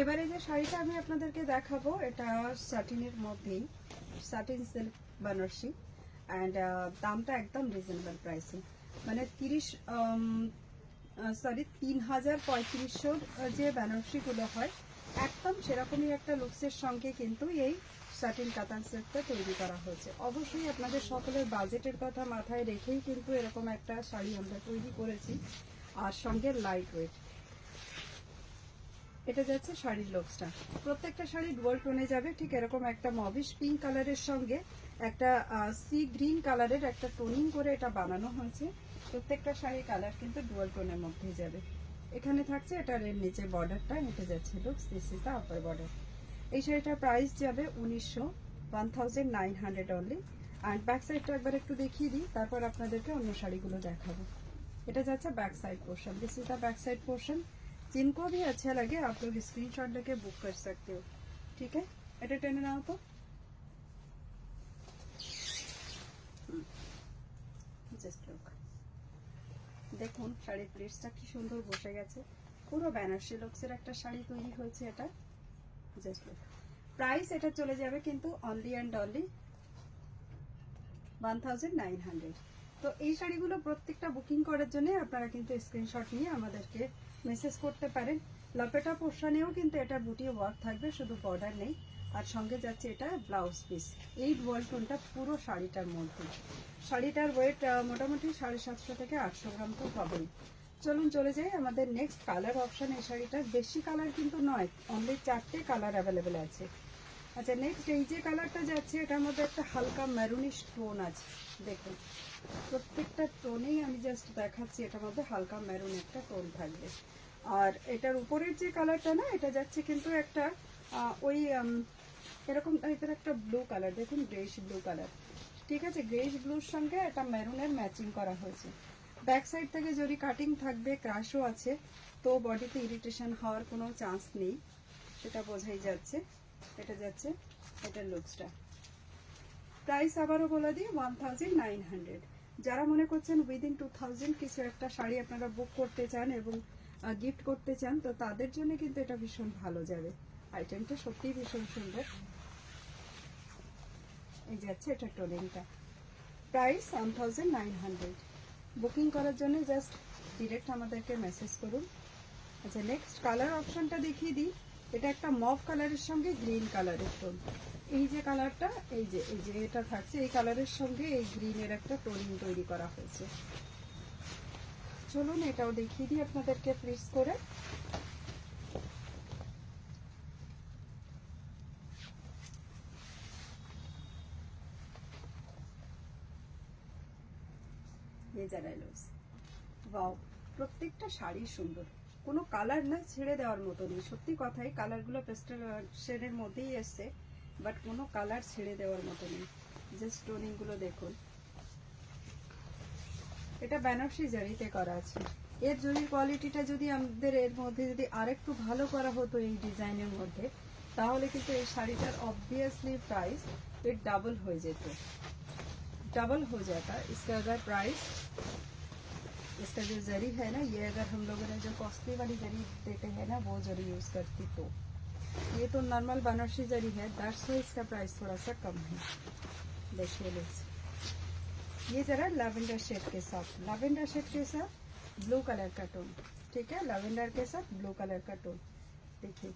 এবারে যে শাড়িটা আমি আপনাদেরকে দেখাবো এটা সাটিনের মধ্যেই, সাটিন সিল্ক বানারসি অ্যান্ড দামটা একদম রিজনেবল প্রাইসে, মানে 3,3500 যে বেনারসিগুলো হয় একদম সেরকমই একটা লুকসের সঙ্গে কিন্তু এই সাটিন কাতান সিল্কটা তৈরি করা হয়েছে। অবশ্যই আপনাদের সকলের বাজেটের কথা মাথায় রেখেই কিন্তু এরকম একটা শাড়ি আমরা তৈরি করেছি, আর সঙ্গে লাইট ওয়েট। এটা যাচ্ছে শাড়ির লুকসটা, প্রত্যেকটা শাড়ি ডুয়াল টোনে যাবে, ঠিক এরকম একটা মভিশ পিঙ্ক কালারের সঙ্গে একটা সি গ্রিন কালারের একটা টোনিং করে এটা বানানো হয়েছে। প্রত্যেকটা শাড়ির কালার কিন্তু ডুয়াল টোনের মধ্যেই যাবে। এখানে থাকছে এটার এর নিচে বর্ডারটা, হেঁটে যাচ্ছে looks, this is the upper border. এই শাড়িটার প্রাইস যাবে 1900 অনলি। অ্যান্ড ব্যাক সাইডটা একবার একটু দেখিয়ে দিই, তারপর আপনাদেরকে অন্য শাড়িগুলো দেখাবো। এটা যাচ্ছে back side portion, this is the back side portion. जिनको भी अच्छा लगे आप लोग स्क्रीनशॉट लेके बुक कर सकते हो, ठीक है। এটা টেনে নাও তো, জাস্ট লুক, দেখুন শাড়ির প্লেটসটা কি সুন্দর বসে গেছে, পুরো বেনারসি লুকসের একটা শাড়ি তৈরি হয়েছে এটা, জাস্ট লুক। প্রাইস এটা চলে যাবে কিন্তু অনলি অ্যান্ড অনলি 1900। তো এই শাড়িগুলো প্রত্যেকটা বুকিং করার জন্য আপনারা কিন্তু স্ক্রিনশট নিয়ে আমাদেরকে মেসেজ করতে পারেন। লপেটা পোর্শনেও কিন্তু এটা বুটি ওয়ার্ক থাকবে, শুধু বর্ডার নেই, আর সঙ্গে যাচ্ছে এটা ব্লাউজ পিস। এই ডুয়াল টোনটা পুরো শাড়িটার মধ্যে। শাড়িটার ওয়েট মোটামুটি 750 থেকে 800 গ্রাম তো হবেই। চলুন চলে যাই আমাদের নেক্সট কালার অপশন। এই শাড়িটার বেশি কালার কিন্তু নয়, অনলি 4টে কালার অ্যাভেলেবেল আছে। আচ্ছা, নেক্সট এই যে কালারটা যাচ্ছে এটার মধ্যে একটা হালকা মেরুনিশ টোন আছে, দেখুন প্রত্যেকটা টোনেই আমি জাস্ট দেখাচ্ছি, এটার মধ্যে হালকা মেরুন একটা টোন থাকবে। আর এটার উপরের যে কালারটা না, এটা যাচ্ছে কিন্তু একটা ওই এরকম টাইপের একটা ব্লু কালার, দেখুন গ্রেইশ ব্লু কালার, ঠিক আছে। গ্রেইশ ব্লুর সঙ্গে এটা মেরুনের ম্যাচিং করা হয়েছে। ব্যাক সাইড থেকে যদি কাটিং থাকবে, ক্রাশও আছে, তো বডিতে ইরিটেশন হওয়ার কোনো চান্স নেই, সেটা বোঝাই যাচ্ছে। এটা যাচ্ছে এটার লুকসটা। প্রাইস আবারও বলে দিই 1900। যারা মনে করছেন উইদিন 2000 কিছু একটা শাড়ি আপনারা বুক করতে চান এবং গিফট করতে চান, তো তাদের জন্য কিন্তু এটা ভীষণ ভালো যাবে। আইটেমটা সত্যিই ভীষণ সুন্দর। এই যাচ্ছে এটা টোনিংটা, প্রাইস 1900। বুকিং করার জন্য জাস্ট ডিরেক্ট আমাদেরকে মেসেজ করুন। আচ্ছা, নেক্সট কালার অপশনটা দেখিয়ে দিই। এটা একটা মভ কালারের সঙ্গে গ্রিন কালারের টোন। এই যে কালারটা, এই যে এটা থাকছে, এই কালারের সঙ্গে এই গ্রিনের একটা টোনিং তৈরি করা হয়েছে। চলুন এটাও দেখিয়ে দিই আপনাদেরকে প্লিজ করে। ওয়াও, প্রত্যেকটা শাড়ি সুন্দর, কোনো কালার না ছেড়ে দেওয়ার মতো নেই। সত্যি কথাই, কালারগুলো পেস্টেল শেডের মধ্যেই এসছে, বাট কোনো কালার ছেড়ে দেওয়ার মতো নেই। জাস্ট টোনিংগুলো দেখুন। এটা বেনারসি জারিতে করা আছে। এর জরির কোয়ালিটিটা যদি আমাদের এর মধ্যে যদি আরেকটু ভালো করা হতো এই ডিজাইনের মধ্যে, তাহলে কিন্তু এই শাড়িটার অবভিয়াসলি প্রাইস এর ডাবল হয়ে যেত, डबल हो जाता। इसका अगर प्राइस, इसका जो जरी है ना, ये अगर हम लोगों ने जो कॉस्टली वाली जरी देते हैं ना, वो जरी यूज़ करती तो, ये तो नॉर्मल बनारसी जरी है, दैट्स वाई इसका प्राइस थोड़ा सा कम है। देखिए लुक्स, ये ज़रा लैवेंडर शेड के साथ, लैवेंडर शेड के साथ ब्लू कलर का टोन, ठीक है, लैवेंडर के साथ ब्लू कलर का टोन। देखिए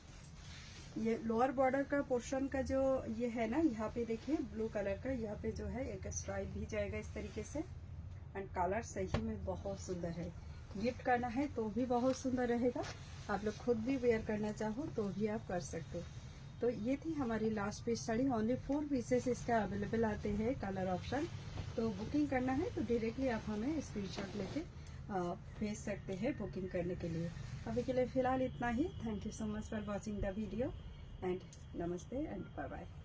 ये लोअर बॉर्डर का पोर्शन का जो ये है ना, यहाँ पे देखिए ब्लू कलर का, यहाँ पे जो है एक स्ट्राइप भी जाएगा इस तरीके से। एंड कलर सही में बहुत सुंदर है, गिफ्ट करना है तो भी बहुत सुंदर रहेगा, आप लोग खुद भी वेयर करना चाहो तो भी आप कर सकते हो। तो ये थी हमारी last piece sari, only 4 pieces इसका अवेलेबल आते हैं कलर ऑप्शन। तो बुकिंग करना है तो डायरेक्टली आप हमें स्क्रीनशॉट लेके भेज सकते हैं बुकिंग करने के लिए। अभी के लिए फ़िलहाल इतना ही। Thank you so much for watching the video and नमस्ते एंड बाय बाय।